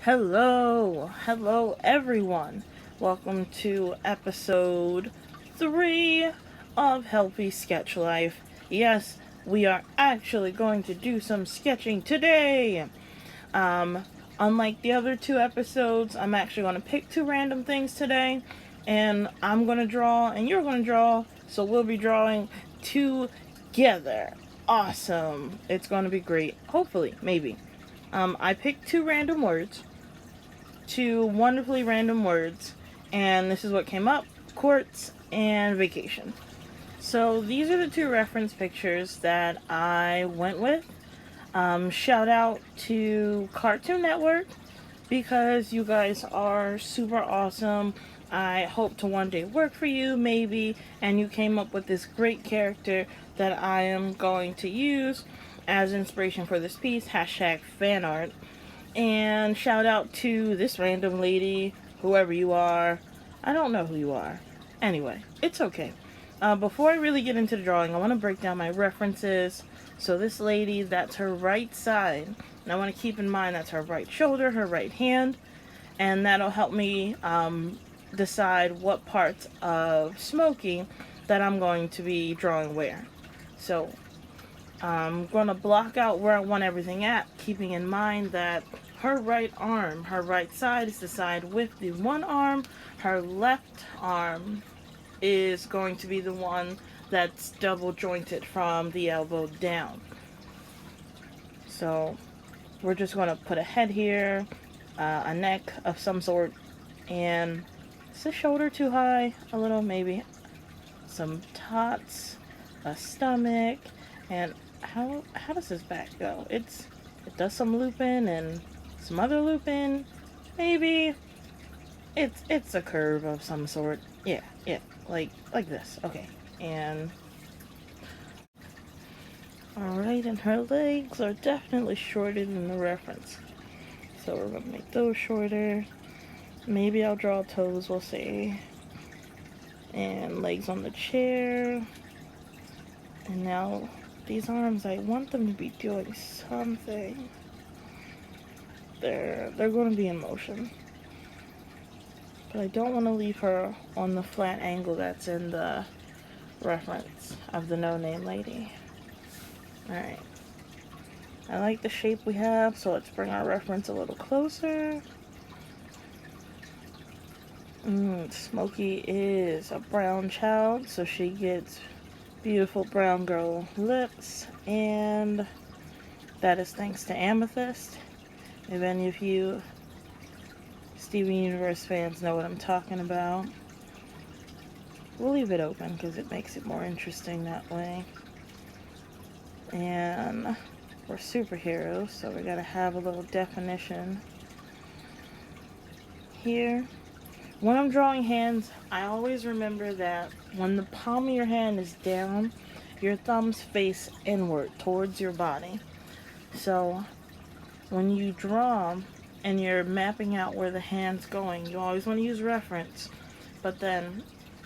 Hello everyone. Welcome to episode 3 of Healthy Sketch Life. Yes, we are actually going to do some sketching today. Um, Unlike the other two episodes, I'm actually going to pick two random things today, and I'm going to draw, and you're going to draw, so we'll be drawing together. Awesome. It's going to be great. Hopefully, maybe. I picked two wonderfully random words, and this is what came up: courts and vacation. So these are the two reference pictures that I went with. Shout out to Cartoon Network because you guys are super awesome. I hope to one day work for you, maybe, and you came up with this great character that I am going to use as inspiration for this piece. Hashtag fan art. And shout out to this random lady, whoever you are. I don't know who you are. Anyway, it's okay. Before I really get into the drawing, I want to break down my references. So this lady, that's her right side. And I want to keep in mind that's her right shoulder, her right hand. And that'll help me decide what parts of Smokey that I'm going to be drawing where. So I'm going to block out where I want everything at, keeping in mind that her right arm, her right side is the side with the one arm. Her left arm is going to be the one that's double jointed from the elbow down. So we're just going to put a head here, a neck of some sort, and is the shoulder too high? A little, maybe. Some tots, a stomach, and how does this back go? It does some looping and some other looping. Maybe it's a curve of some sort. Yeah, like this. Okay, and all right, and her legs are definitely shorter than the reference, so we're gonna make those shorter. Maybe I'll draw toes. We'll see. And legs on the chair. And now these arms, I want them to be doing something. They're going to be in motion. But I don't want to leave her on the flat angle that's in the reference of the no-name lady. Alright. I like the shape we have, so let's bring our reference a little closer. Smokey is a brown child, so she gets beautiful brown girl lips, and that is thanks to Amethyst. If any of you Steven Universe fans know what I'm talking about, we'll leave it open because it makes it more interesting that way. And we're superheroes, so we gotta have a little definition here. When I'm drawing hands, I always remember that when the palm of your hand is down, your thumbs face inward towards your body. So when you draw and you're mapping out where the hand's going, you always want to use reference, but then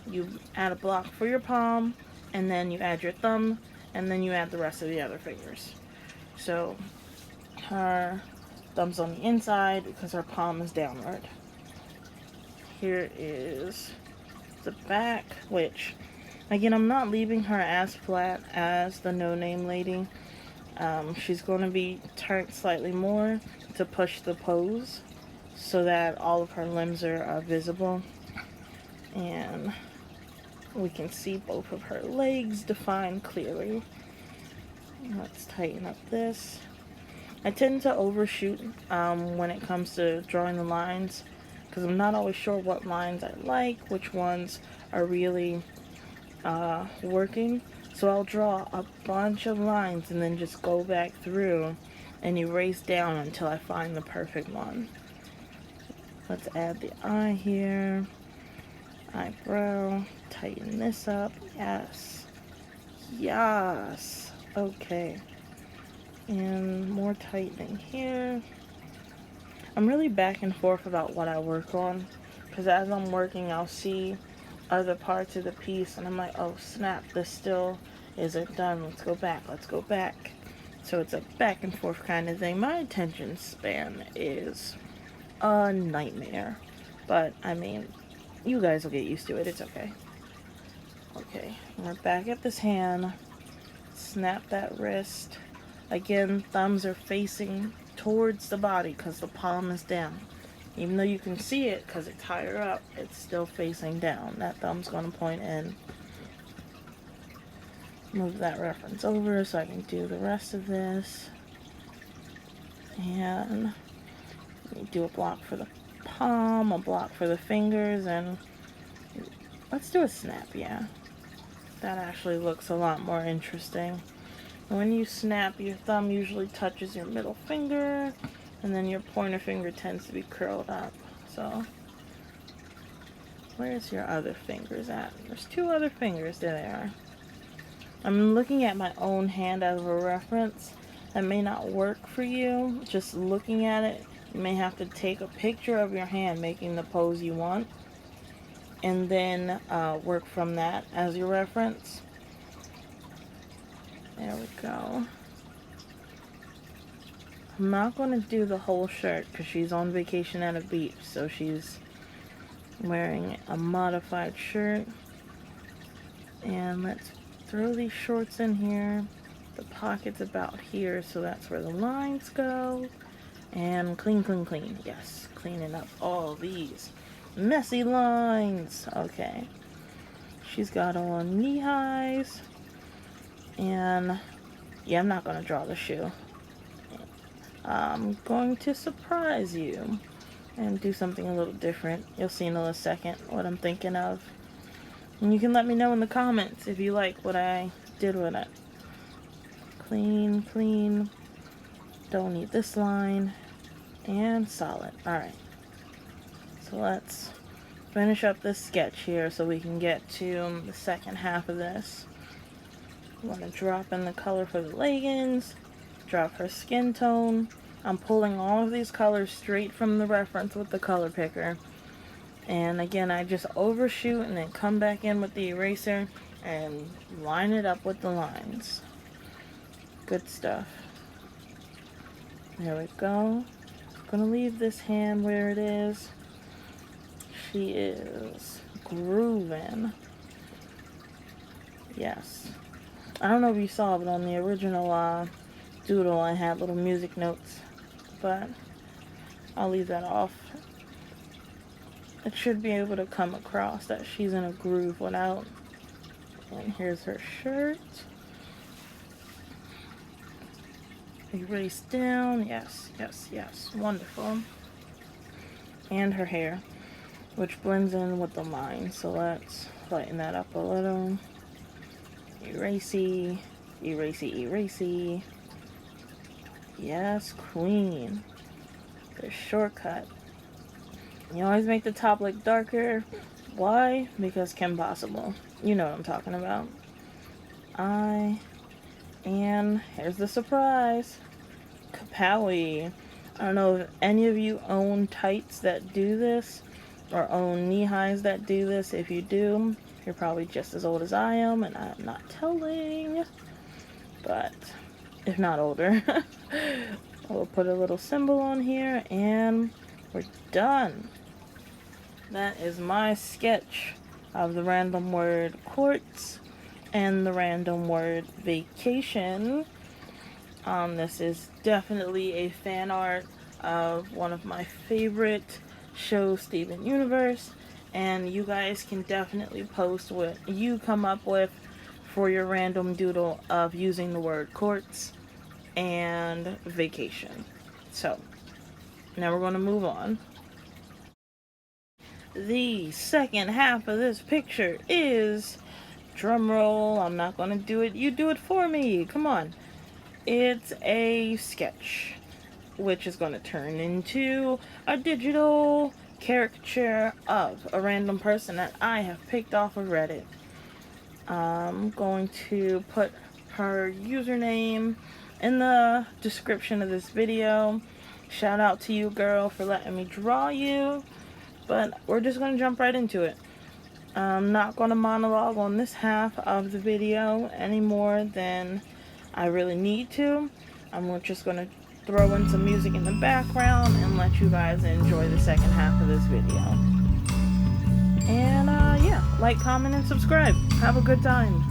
you add a block for your palm, and then you add your thumb, and then you add the rest of the other fingers. So her thumb's on the inside because her palm is downward. Here is the back, which, again, I'm not leaving her as flat as the no-name lady. She's going to be turned slightly more to push the pose so that all of her limbs are visible. And we can see both of her legs defined clearly. Let's tighten up this. I tend to overshoot when it comes to drawing the lines because I'm not always sure what lines I like, which ones are really working. So I'll draw a bunch of lines and then just go back through and erase down until I find the perfect one. Let's add the eye here. Eyebrow. Tighten this up. Yes. Yes. Okay. And more tightening here. I'm really back and forth about what I work on, because as I'm working, I'll see other parts of the piece, and I'm like, oh snap, this still isn't done. Let's go back. So it's a back and forth kind of thing. My attention span is a nightmare. But, I mean, you guys will get used to it. It's okay. Okay, we're back at this hand. Snap that wrist. Again, thumbs are facing towards the body because the palm is down. Even though you can see it because it's higher up, it's still facing down. That thumb's going to point in. Move that reference over so I can do the rest of this. And do a block for the palm, a block for the fingers, and let's do a snap, yeah. That actually looks a lot more interesting. When you snap, your thumb usually touches your middle finger, and then your pointer finger tends to be curled up. So, where's your other fingers at? There's two other fingers. There they are. I'm looking at my own hand as a reference. That may not work for you. Just looking at it, you may have to take a picture of your hand making the pose you want, and then work from that as your reference. There we go. I'm not going to do the whole shirt because she's on vacation at a beach, so she's wearing a modified shirt. And let's throw these shorts in here. The pocket's about here, so that's where the lines go. And clean, clean, clean. Yes, cleaning up all these messy lines. Okay. She's got on knee highs. And yeah, I'm not going to draw the shoe. I'm going to surprise you and do something a little different. You'll see in a second what I'm thinking of. And you can let me know in the comments if you like what I did with it. Clean, clean. Don't need this line. And solid. Alright. So let's finish up this sketch here so we can get to the second half of this. I'm going to drop in the color for the leggings. Drop her skin tone. I'm pulling all of these colors straight from the reference with the color picker. And again, I just overshoot and then come back in with the eraser and line it up with the lines. Good stuff. There we go. I'm gonna leave this hand where it is. She is grooving. Yes. I don't know if you saw, but on the original doodle I had little music notes, but I'll leave that off. It should be able to come across that she's in a groove without. And here's her shirt. Erase down. Yes, yes, yes. Wonderful. And her hair, which blends in with the line. So let's lighten that up a little. Erasey, erasey, erasey. Yes, queen. The shortcut. You always make the top look darker. Why? Because Kim Possible. You know what I'm talking about. And here's the surprise. Kapowie. I don't know if any of you own tights that do this, or own knee highs that do this. If you do, you're probably just as old as I am, and I'm not telling. But if not older, we'll put a little symbol on here, and we're done. That is my sketch of the random word quartz and the random word vacation. This is definitely a fan art of one of my favorite shows, Steven Universe, and you guys can definitely post what you come up with for your random doodle of using the word quartz and vacation. So, now we're going to move on. The second half of this picture is, drum roll, I'm not going to do it, you do it for me, come on. It's a sketch, which is going to turn into a digital caricature of a random person that I have picked off of Reddit. I'm going to put her username in the description of this video. Shout out to you, girl, for letting me draw you. But we're just going to jump right into it. I'm not going to monologue on this half of the video any more than I really need to. I'm just going to throw in some music in the background and let you guys enjoy the second half of this video. And yeah, like, comment, and subscribe. Have a good time.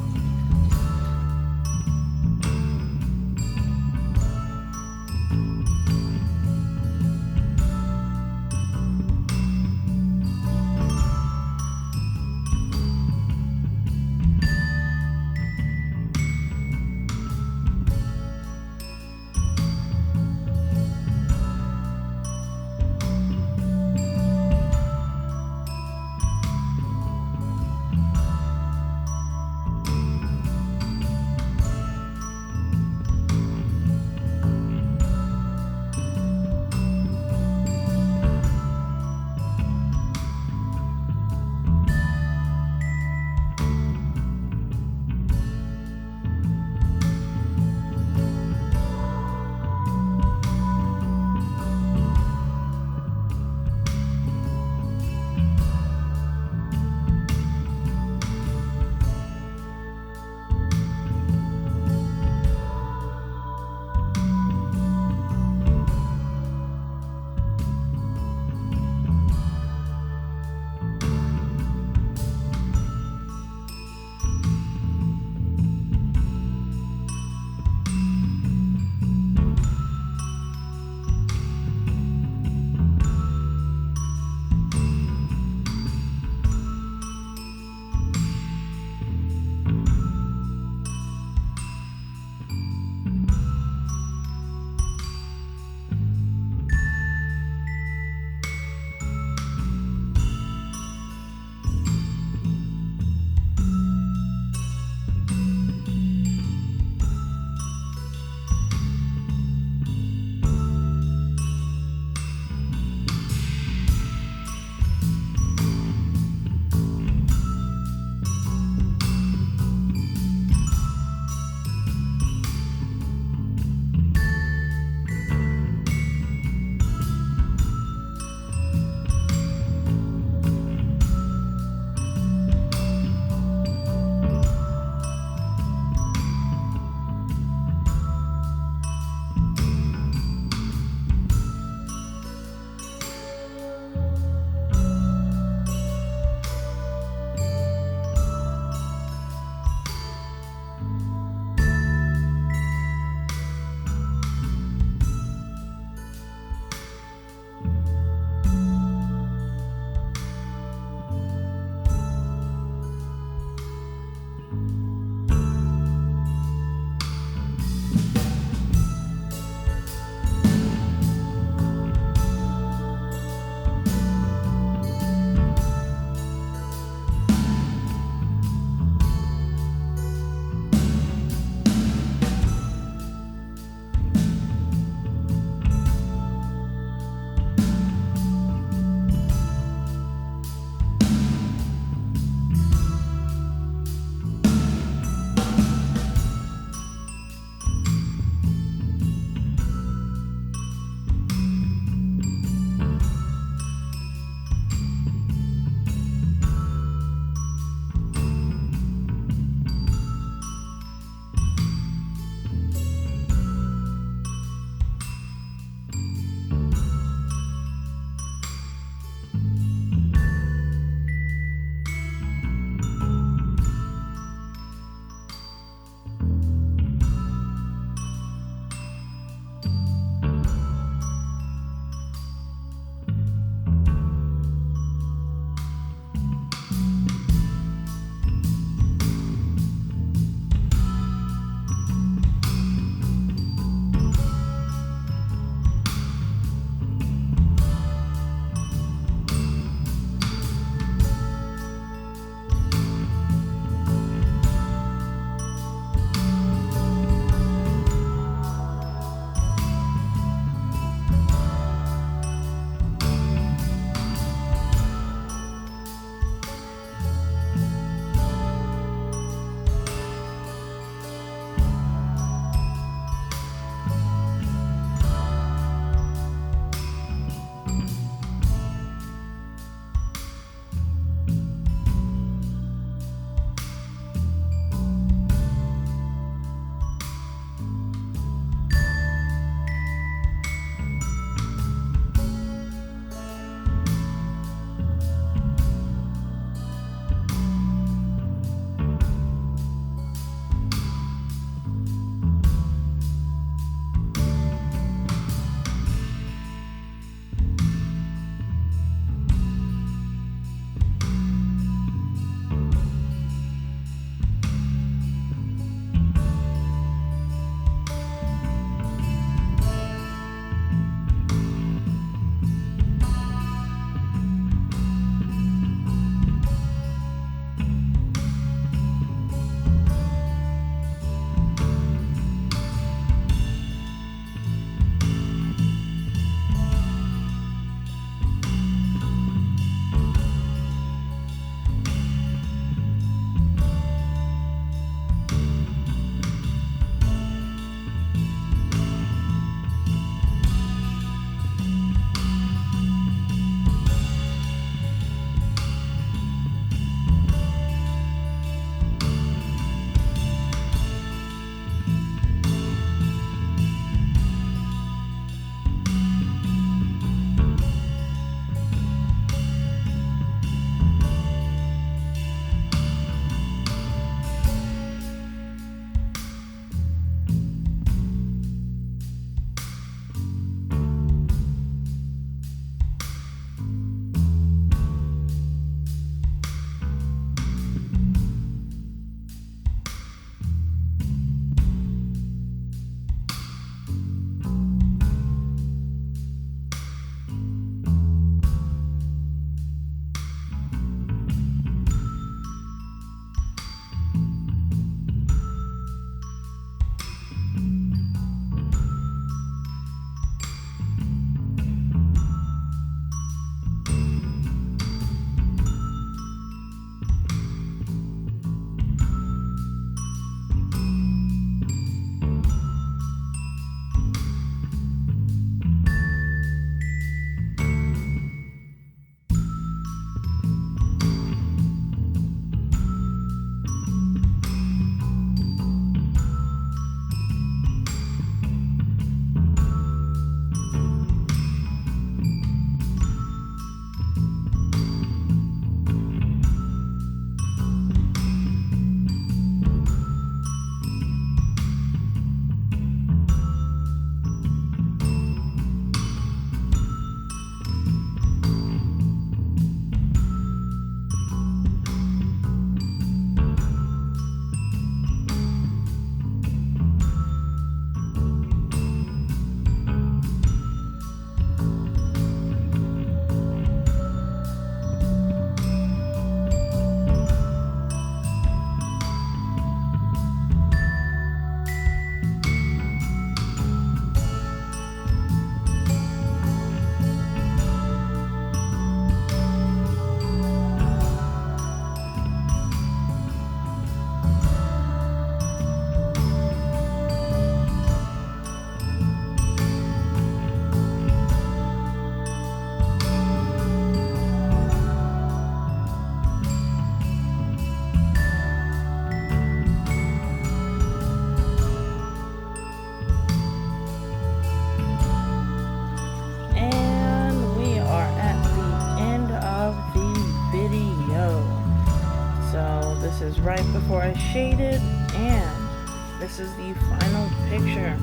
before I shade it, and this is the final picture.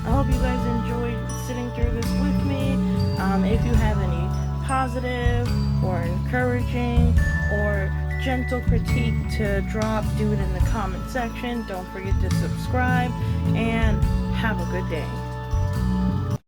I hope you guys enjoyed sitting through this with me. If you have any positive or encouraging or gentle critique to drop, do it in the comment section. Don't forget to subscribe, and have a good day.